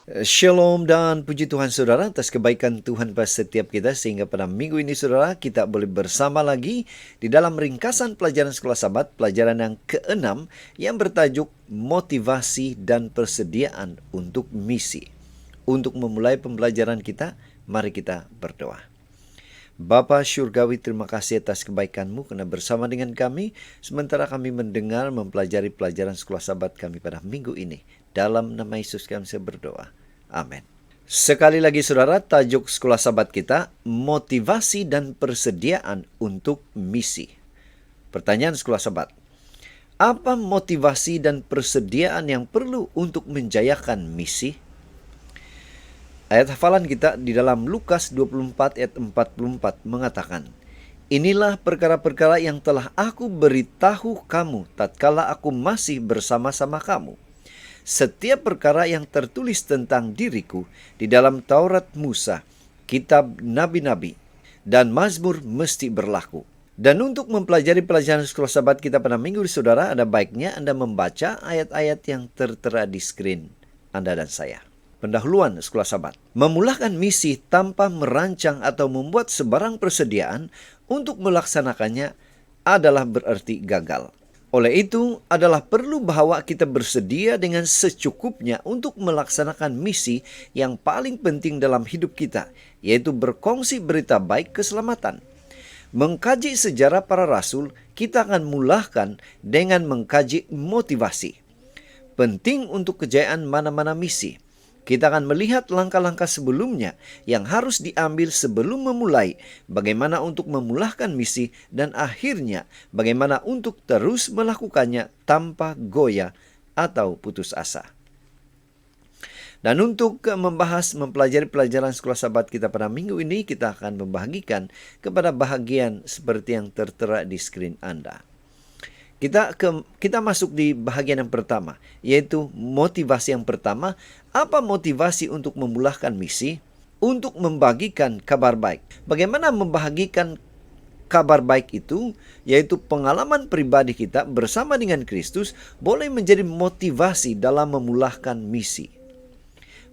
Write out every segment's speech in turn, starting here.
Shalom dan puji Tuhan saudara atas kebaikan Tuhan pada setiap kita sehingga pada minggu ini saudara kita boleh bersama lagi di dalam ringkasan pelajaran Sekolah Sabat, pelajaran yang ke-6 yang bertajuk motivasi dan persediaan untuk misi. Untuk memulai pembelajaran kita, mari kita berdoa. Bapa Syurgawi, terima kasih atas kebaikan-Mu karena bersama dengan kami sementara kami mendengar mempelajari pelajaran Sekolah Sabat kami pada minggu ini. Dalam nama Yesus kami berdoa. Amin. Sekali lagi saudara, tajuk Sekolah Sabat kita, motivasi dan persediaan untuk misi. Pertanyaan Sekolah Sabat, apa motivasi dan persediaan yang perlu untuk menjayakan misi? Ayat hafalan kita di dalam Lukas 24 ayat 44 mengatakan, inilah perkara-perkara yang telah aku beritahu kamu tatkala aku masih bersama-sama kamu. Setiap perkara yang tertulis tentang diriku di dalam Taurat Musa, kitab nabi-nabi, dan Mazmur mesti berlaku. Dan untuk mempelajari pelajaran Sekolah Sabat kita pada minggu ini saudara, ada baiknya Anda membaca ayat-ayat yang tertera di skrin Anda dan saya. Pendahuluan Sekolah Sabat. Memulakan misi tanpa merancang atau membuat sebarang persediaan untuk melaksanakannya adalah berarti gagal. Oleh itu adalah perlu bahwa kita bersedia dengan secukupnya untuk melaksanakan misi yang paling penting dalam hidup kita, yaitu berkongsi berita baik keselamatan. Mengkaji sejarah para rasul, kita akan mulahkan dengan mengkaji motivasi. Penting untuk kejayaan mana-mana misi. Kita akan melihat langkah-langkah sebelumnya yang harus diambil sebelum memulai, bagaimana untuk memulahkan misi, dan akhirnya bagaimana untuk terus melakukannya tanpa goyah atau putus asa. Dan untuk mempelajari pelajaran Sekolah Sabat kita pada minggu ini, kita akan membagikan kepada bahagian seperti yang tertera di skrin Anda. Kita masuk di bahagian yang pertama, yaitu motivasi yang pertama. Apa motivasi untuk memulahkan misi? Untuk membagikan kabar baik. Bagaimana membagikan kabar baik itu? Yaitu pengalaman pribadi kita bersama dengan Kristus boleh menjadi motivasi dalam memulahkan misi.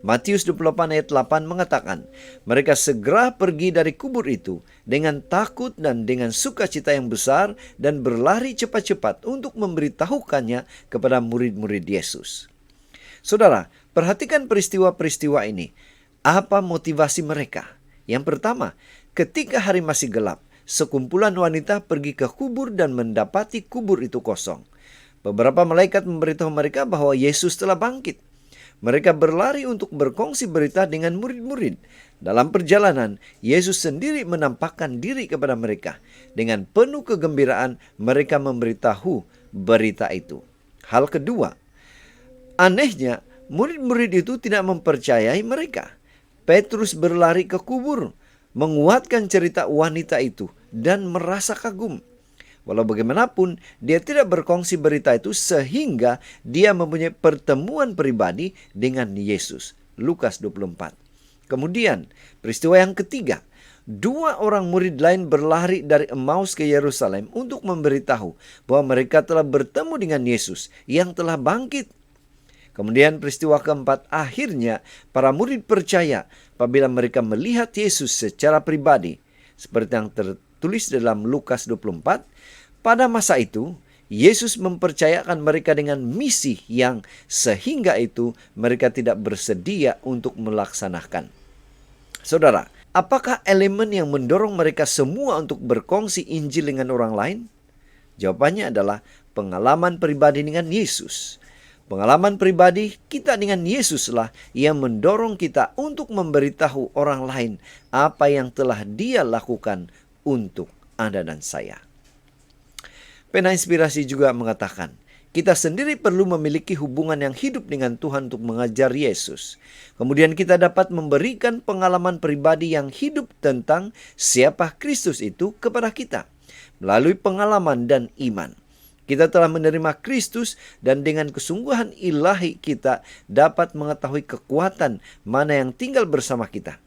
Matius 28 ayat 8 mengatakan, mereka segera pergi dari kubur itu dengan takut dan dengan sukacita yang besar dan berlari cepat-cepat untuk memberitahukannya kepada murid-murid Yesus. Saudara, perhatikan peristiwa-peristiwa ini. Apa motivasi mereka? Yang pertama, ketika hari masih gelap, sekumpulan wanita pergi ke kubur dan mendapati kubur itu kosong. Beberapa malaikat memberitahu mereka bahwa Yesus telah bangkit. Mereka berlari untuk berkongsi berita dengan murid-murid. Dalam perjalanan, Yesus sendiri menampakkan diri kepada mereka. Dengan penuh kegembiraan, mereka memberitahu berita itu. Hal kedua, anehnya, murid-murid itu tidak mempercayai mereka. Petrus berlari ke kubur, menguatkan cerita wanita itu, dan merasa kagum. Walau bagaimanapun, dia tidak berkongsi berita itu sehingga dia mempunyai pertemuan pribadi dengan Yesus. Lukas 24. Kemudian, peristiwa yang ketiga. Dua orang murid lain berlari dari Emmaus ke Yerusalem untuk memberitahu bahwa mereka telah bertemu dengan Yesus yang telah bangkit. Kemudian peristiwa keempat, akhirnya para murid percaya apabila mereka melihat Yesus secara pribadi. Seperti yang tertulis dalam Lukas 24, pada masa itu, Yesus mempercayakan mereka dengan misi yang sehingga itu mereka tidak bersedia untuk melaksanakan. Saudara, apakah elemen yang mendorong mereka semua untuk berkongsi Injil dengan orang lain? Jawabannya adalah pengalaman pribadi dengan Yesus. Pengalaman pribadi kita dengan Yesuslah yang mendorong kita untuk memberitahu orang lain apa yang telah Dia lakukan untuk Anda dan saya. Pena Inspirasi juga mengatakan, kita sendiri perlu memiliki hubungan yang hidup dengan Tuhan untuk mengajar Yesus. Kemudian kita dapat memberikan pengalaman pribadi yang hidup tentang siapa Kristus itu kepada kita. Melalui pengalaman dan iman. Kita telah menerima Kristus dan dengan kesungguhan ilahi kita dapat mengetahui kekuatan mana yang tinggal bersama kita.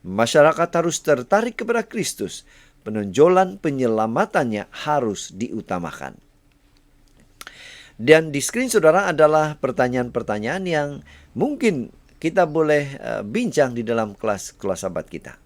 Masyarakat harus tertarik kepada Kristus. Penonjolan penyelamatannya harus diutamakan. Dan di skrin saudara adalah pertanyaan-pertanyaan yang mungkin kita boleh bincang di dalam kelas sahabat kita.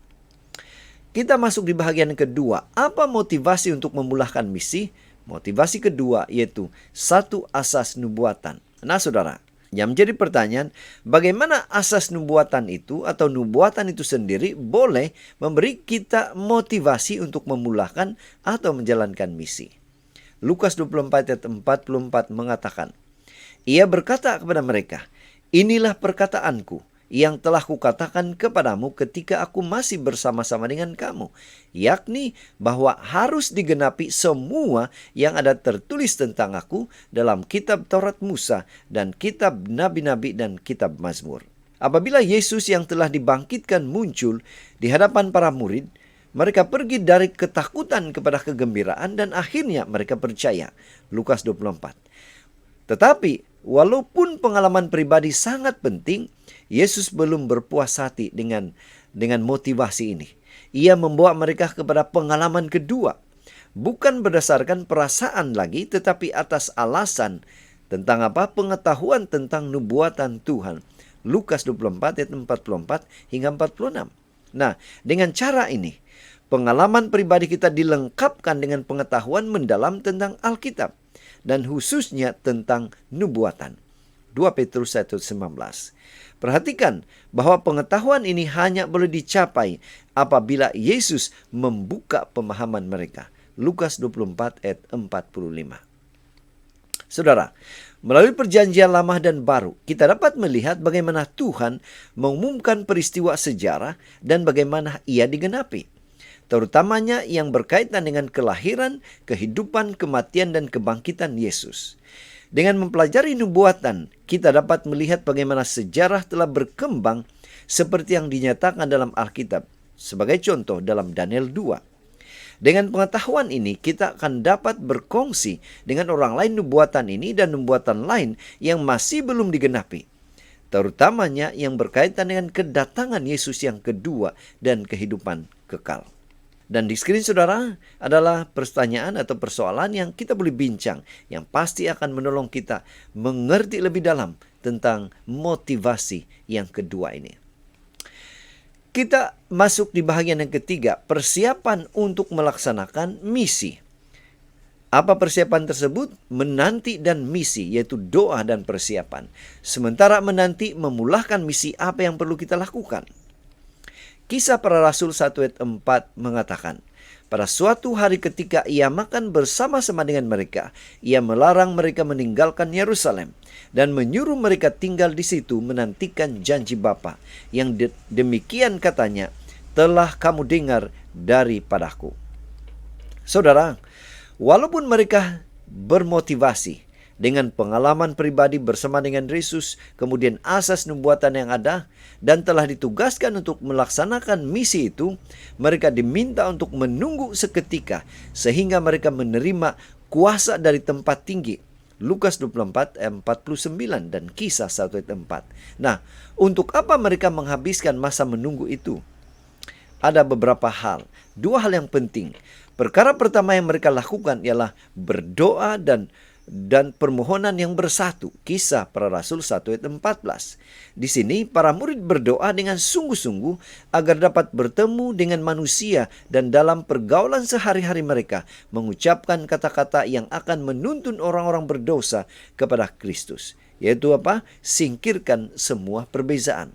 Kita masuk di bahagian kedua. Apa motivasi untuk memulahkan misi? Motivasi kedua yaitu satu asas nubuatan. Nah saudara, yang menjadi pertanyaan, bagaimana asas nubuatan itu atau nubuatan itu sendiri boleh memberi kita motivasi untuk memulahkan atau menjalankan misi. Lukas 24 ayat 44 mengatakan, ia berkata kepada mereka, inilah perkataanku yang telah kukatakan kepadamu ketika aku masih bersama-sama dengan kamu, yakni bahwa harus digenapi semua yang ada tertulis tentang aku dalam kitab Taurat Musa dan kitab Nabi-Nabi dan kitab Mazmur. Apabila Yesus yang telah dibangkitkan muncul di hadapan para murid, mereka pergi dari ketakutan kepada kegembiraan dan akhirnya mereka percaya. Lukas 24. Tetapi walaupun pengalaman pribadi sangat penting, Yesus belum berpuas hati dengan motivasi ini. Ia membawa mereka kepada pengalaman kedua. Bukan berdasarkan perasaan lagi, tetapi atas alasan tentang apa? Pengetahuan tentang nubuatan Tuhan. Lukas 24 ayat 44 hingga 46. Nah, dengan cara ini, pengalaman pribadi kita dilengkapkan dengan pengetahuan mendalam tentang Alkitab. Dan khususnya tentang nubuatan. 2 Petrus 1:19. Perhatikan bahwa pengetahuan ini hanya boleh dicapai apabila Yesus membuka pemahaman mereka. Lukas 24 ayat 45. Saudara, melalui perjanjian lama dan baru, kita dapat melihat bagaimana Tuhan mengumumkan peristiwa sejarah dan bagaimana ia digenapi. Terutamanya yang berkaitan dengan kelahiran, kehidupan, kematian, dan kebangkitan Yesus. Dengan mempelajari nubuatan, kita dapat melihat bagaimana sejarah telah berkembang seperti yang dinyatakan dalam Alkitab. Sebagai contoh dalam Daniel 2. Dengan pengetahuan ini, kita akan dapat berkongsi dengan orang lain nubuatan ini dan nubuatan lain yang masih belum digenapi. Terutamanya yang berkaitan dengan kedatangan Yesus yang kedua dan kehidupan kekal. Dan di skrin saudara adalah pertanyaan atau persoalan yang kita boleh bincang, yang pasti akan menolong kita mengerti lebih dalam tentang motivasi yang kedua ini. Kita masuk di bahagian yang ketiga, persiapan untuk melaksanakan misi. Apa persiapan tersebut? Menanti dan misi, yaitu doa dan persiapan. Sementara menanti memulahkan misi, apa yang perlu kita lakukan? Kisah Para Rasul 1 ayat 4 mengatakan, pada suatu hari ketika ia makan bersama-sama dengan mereka, ia melarang mereka meninggalkan Yerusalem dan menyuruh mereka tinggal di situ menantikan janji Bapa yang demikian katanya, telah kamu dengar daripadaku. Saudara, walaupun mereka bermotivasi dengan pengalaman pribadi bersama dengan Yesus, kemudian asas nubuatan yang ada, dan telah ditugaskan untuk melaksanakan misi itu, mereka diminta untuk menunggu seketika, sehingga mereka menerima kuasa dari tempat tinggi. Lukas 24 ayat 49 dan Kisah 1 ayat 4. Nah, untuk apa mereka menghabiskan masa menunggu itu? Ada beberapa hal, dua hal yang penting. Perkara pertama yang mereka lakukan ialah berdoa dan permohonan yang bersatu. Kisah Para Rasul 1 ayat 14. Di sini para murid berdoa dengan sungguh-sungguh agar dapat bertemu dengan manusia dan dalam pergaulan sehari-hari mereka mengucapkan kata-kata yang akan menuntun orang-orang berdosa kepada Kristus. Yaitu apa? Singkirkan semua perbezaan.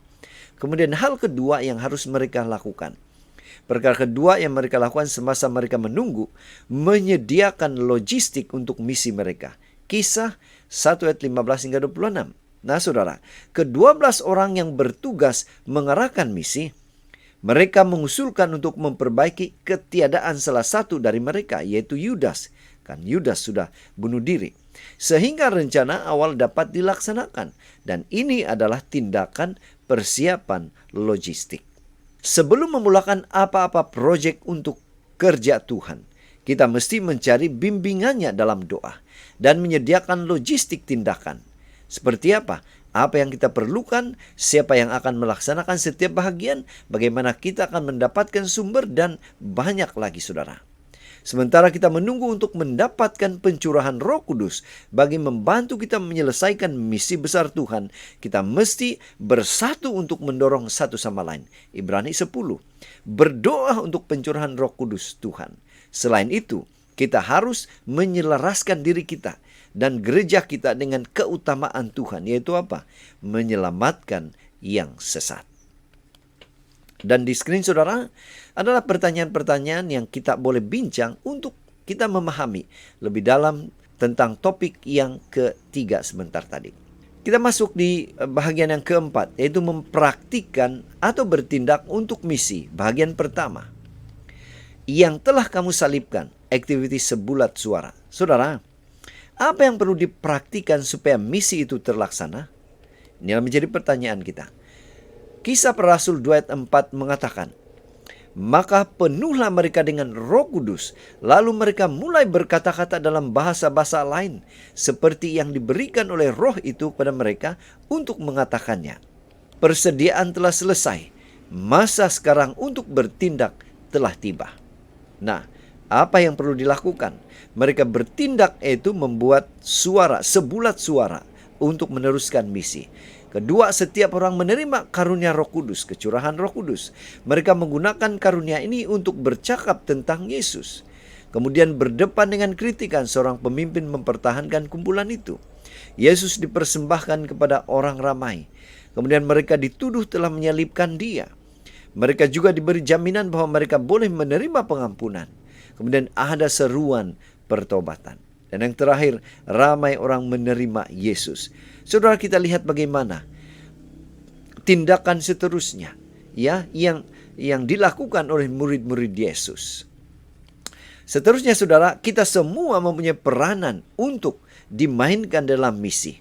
Kemudian hal kedua yang harus mereka lakukan. Perkara kedua yang mereka lakukan semasa mereka menunggu, menyediakan logistik untuk misi mereka. Kisah 1 ayat 15 hingga 26. Nah saudara, ke-12 orang yang bertugas mengarahkan misi, mereka mengusulkan untuk memperbaiki ketiadaan salah satu dari mereka, yaitu Yudas. Kan Yudas sudah bunuh diri. Sehingga rencana awal dapat dilaksanakan. Dan ini adalah tindakan persiapan logistik. Sebelum memulakan apa-apa proyek untuk kerja Tuhan, kita mesti mencari bimbingannya dalam doa dan menyediakan logistik tindakan. Seperti apa? Apa yang kita perlukan, siapa yang akan melaksanakan setiap bahagian, bagaimana kita akan mendapatkan sumber, dan banyak lagi saudara. Sementara kita menunggu untuk mendapatkan pencurahan Roh Kudus bagi membantu kita menyelesaikan misi besar Tuhan, kita mesti bersatu untuk mendorong satu sama lain. Ibrani 10. Berdoa untuk pencurahan Roh Kudus Tuhan. Selain itu, kita harus menyelaraskan diri kita dan gereja kita dengan keutamaan Tuhan, yaitu apa? Menyelamatkan yang sesat. Dan di screen saudara adalah pertanyaan-pertanyaan yang kita boleh bincang untuk kita memahami lebih dalam tentang topik yang ketiga sebentar tadi. Kita masuk di bahagian yang keempat, yaitu mempraktikkan atau bertindak untuk misi. Bahagian pertama, yang telah kamu salibkan, aktiviti sebulat suara. Saudara, apa yang perlu dipraktikkan supaya misi itu terlaksana? Ini menjadi pertanyaan kita. Kisah Para Rasul 2 ayat 4 mengatakan, maka penuhlah mereka dengan Roh Kudus, lalu mereka mulai berkata-kata dalam bahasa-bahasa lain, seperti yang diberikan oleh Roh itu kepada mereka untuk mengatakannya. Persediaan telah selesai, masa sekarang untuk bertindak telah tiba. Nah, apa yang perlu dilakukan? Mereka bertindak yaitu membuat suara, sebulat suara untuk meneruskan misi. Kedua, setiap orang menerima karunia Roh Kudus, kecurahan Roh Kudus. Mereka menggunakan karunia ini untuk bercakap tentang Yesus. Kemudian berdepan dengan kritikan, seorang pemimpin mempertahankan kumpulan itu. Yesus dipersembahkan kepada orang ramai. Kemudian mereka dituduh telah menyalibkan Dia. Mereka juga diberi jaminan bahwa mereka boleh menerima pengampunan. Kemudian ada seruan pertobatan. Dan yang terakhir, ramai orang menerima Yesus. Saudara, kita lihat bagaimana tindakan seterusnya ya yang dilakukan oleh murid-murid Yesus. Seterusnya saudara, kita semua mempunyai peranan untuk dimainkan dalam misi.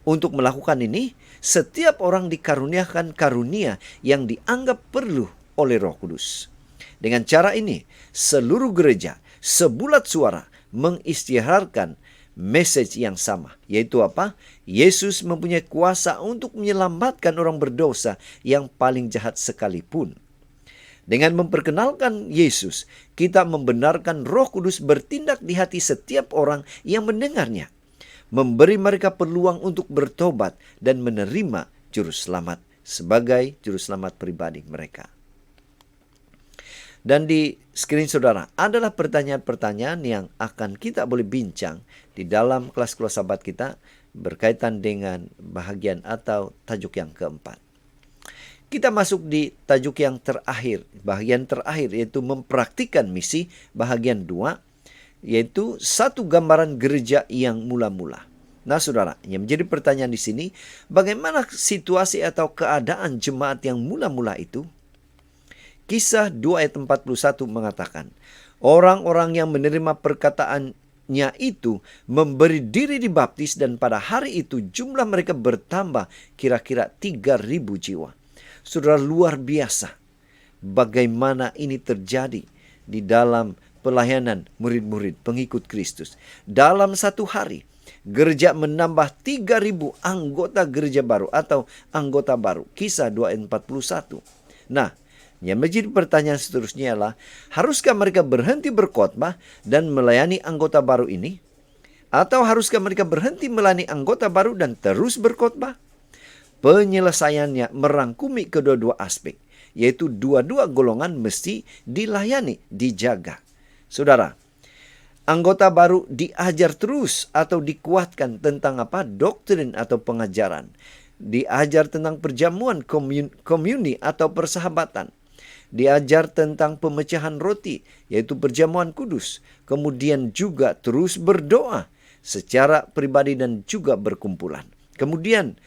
Untuk melakukan ini, setiap orang dikaruniakan karunia yang dianggap perlu oleh Roh Kudus. Dengan cara ini, seluruh gereja sebulat suara mengisytiharkan message yang sama, yaitu apa? Yesus mempunyai kuasa untuk menyelamatkan orang berdosa yang paling jahat sekalipun. Dengan memperkenalkan Yesus, kita membenarkan Roh Kudus bertindak di hati setiap orang yang mendengarnya, memberi mereka peluang untuk bertobat dan menerima juru selamat sebagai juru selamat pribadi mereka. Dan di screen saudara adalah pertanyaan-pertanyaan yang akan kita boleh bincang di dalam kelas-kelas sahabat kita berkaitan dengan bahagian atau tajuk yang keempat. Kita masuk di tajuk yang terakhir, bahagian terakhir, yaitu mempraktikkan misi, bahagian 2, yaitu satu gambaran gereja yang mula-mula. Nah saudara, yang menjadi pertanyaan di sini, bagaimana situasi atau keadaan jemaat yang mula-mula itu? Kisah 2 ayat 41 mengatakan, orang-orang yang menerima perkataannya itu memberi diri dibaptis dan pada hari itu jumlah mereka bertambah kira-kira 3.000 jiwa. Saudara, luar biasa bagaimana ini terjadi di dalam pelayanan murid-murid pengikut Kristus. Dalam satu hari, gereja menambah 3.000 anggota gereja baru atau anggota baru. Kisah 2 ayat 41. Nah, yang menjadi pertanyaan seterusnya adalah, haruskah mereka berhenti berkhotbah dan melayani anggota baru ini? Atau haruskah mereka berhenti melayani anggota baru dan terus berkhotbah? Penyelesaiannya merangkumi kedua-dua aspek, yaitu dua-dua golongan mesti dilayani, dijaga. Saudara, anggota baru diajar terus atau dikuatkan tentang apa? Doktrin atau pengajaran. Diajar tentang perjamuan komuni atau persahabatan. Diajar tentang pemecahan roti, yaitu perjamuan kudus. Kemudian juga terus berdoa secara pribadi dan juga berkumpulan. Kemudian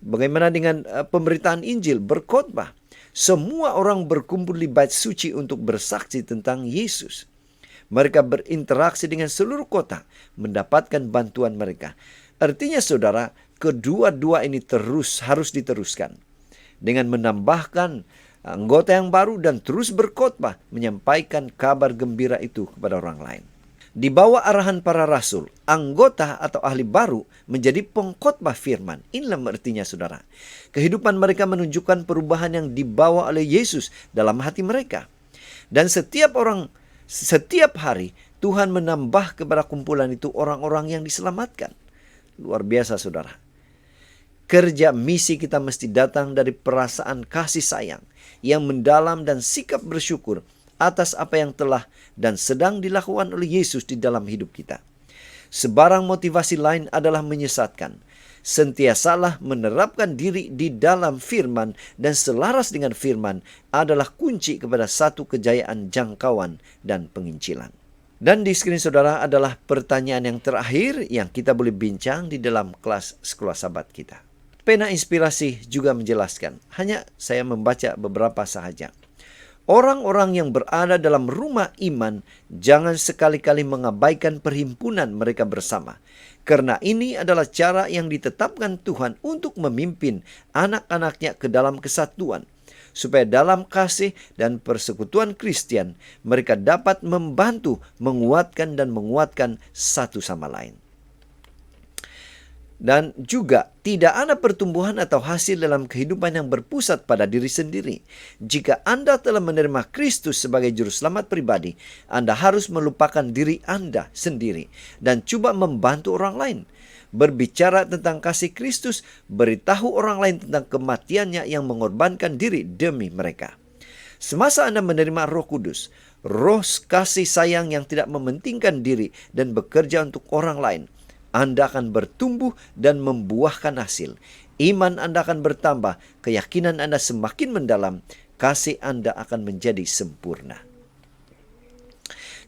bagaimana dengan pemberitaan Injil, berkhotbah. Semua orang berkumpul di bait suci untuk bersaksi tentang Yesus. Mereka berinteraksi dengan seluruh kota, mendapatkan bantuan mereka. Artinya saudara, kedua-dua ini terus harus diteruskan dengan menambahkan anggota yang baru dan terus berkhotbah, menyampaikan kabar gembira itu kepada orang lain. Di bawah arahan para rasul, anggota atau ahli baru menjadi pengkhotbah firman. Inilah artinya saudara. Kehidupan mereka menunjukkan perubahan yang dibawa oleh Yesus dalam hati mereka. Dan setiap hari Tuhan menambah kepada kumpulan itu orang-orang yang diselamatkan. Luar biasa, saudara. Kerja misi kita mesti datang dari perasaan kasih sayang yang mendalam dan sikap bersyukur atas apa yang telah dan sedang dilakukan oleh Yesus di dalam hidup kita. Sebarang motivasi lain adalah menyesatkan. Sentiasalah menerapkan diri di dalam firman dan selaras dengan firman adalah kunci kepada satu kejayaan jangkauan dan penginjilan. Dan di skrin saudara adalah pertanyaan yang terakhir yang kita boleh bincang di dalam kelas sekolah sahabat kita. Pena Inspirasi juga menjelaskan, hanya saya membaca beberapa sahaja. Orang-orang yang berada dalam rumah iman jangan sekali-kali mengabaikan perhimpunan mereka bersama. Karena ini adalah cara yang ditetapkan Tuhan untuk memimpin anak-anaknya ke dalam kesatuan. Supaya dalam kasih dan persekutuan Kristen mereka dapat membantu, menguatkan satu sama lain. Dan juga tidak ada pertumbuhan atau hasil dalam kehidupan yang berpusat pada diri sendiri. Jika Anda telah menerima Kristus sebagai juru selamat pribadi, Anda harus melupakan diri Anda sendiri dan coba membantu orang lain. Berbicara tentang kasih Kristus, beritahu orang lain tentang kematiannya yang mengorbankan diri demi mereka. Semasa Anda menerima Roh Kudus, roh kasih sayang yang tidak mementingkan diri dan bekerja untuk orang lain, Anda akan bertumbuh dan membuahkan hasil. Iman Anda akan bertambah, keyakinan Anda semakin mendalam, kasih Anda akan menjadi sempurna.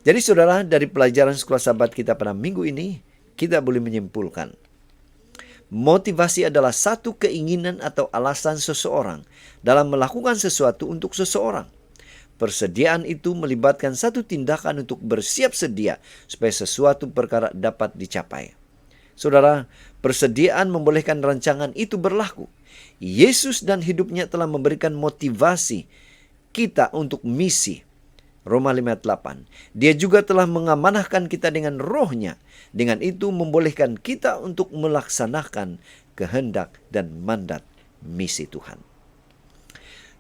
Jadi saudara, dari pelajaran sekolah sahabat kita pada minggu ini, kita boleh menyimpulkan. Motivasi adalah satu keinginan atau alasan seseorang dalam melakukan sesuatu untuk seseorang. Persediaan itu melibatkan satu tindakan untuk bersiap sedia supaya sesuatu perkara dapat dicapai. Saudara, persediaan membolehkan rancangan itu berlaku. Yesus dan hidupnya telah memberikan motivasi kita untuk misi. Roma 5:8. Dia juga telah mengamanahkan kita dengan rohnya. Dengan itu membolehkan kita untuk melaksanakan kehendak dan mandat misi Tuhan.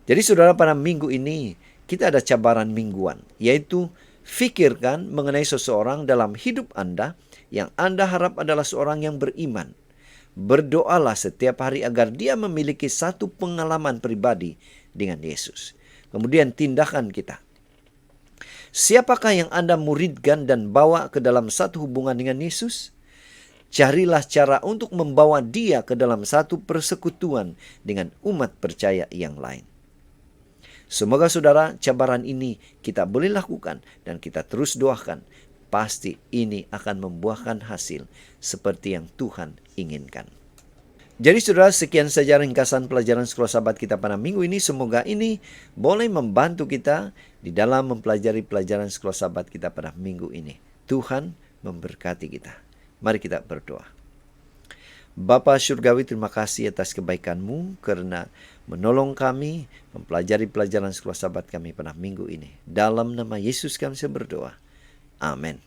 Jadi saudara, pada minggu ini kita ada cabaran mingguan, yaitu fikirkan mengenai seseorang dalam hidup Anda yang Anda harap adalah seorang yang beriman. Berdoalah setiap hari agar dia memiliki satu pengalaman pribadi dengan Yesus. Kemudian tindakan kita. Siapakah yang Anda muridkan dan bawa ke dalam satu hubungan dengan Yesus? Carilah cara untuk membawa dia ke dalam satu persekutuan dengan umat percaya yang lain. Semoga saudara, cabaran ini kita boleh lakukan dan kita terus doakan. Pasti ini akan membuahkan hasil seperti yang Tuhan inginkan. Jadi saudara, sekian saja ringkasan pelajaran sekolah sahabat kita pada minggu ini. Semoga ini boleh membantu kita di dalam mempelajari pelajaran sekolah sahabat kita pada minggu ini. Tuhan memberkati kita. Mari kita berdoa. Bapa Surgawi, terima kasih atas kebaikan-Mu karena menolong kami mempelajari pelajaran sekolah sahabat kami pada minggu ini. Dalam nama Yesus kami berdoa. Amin.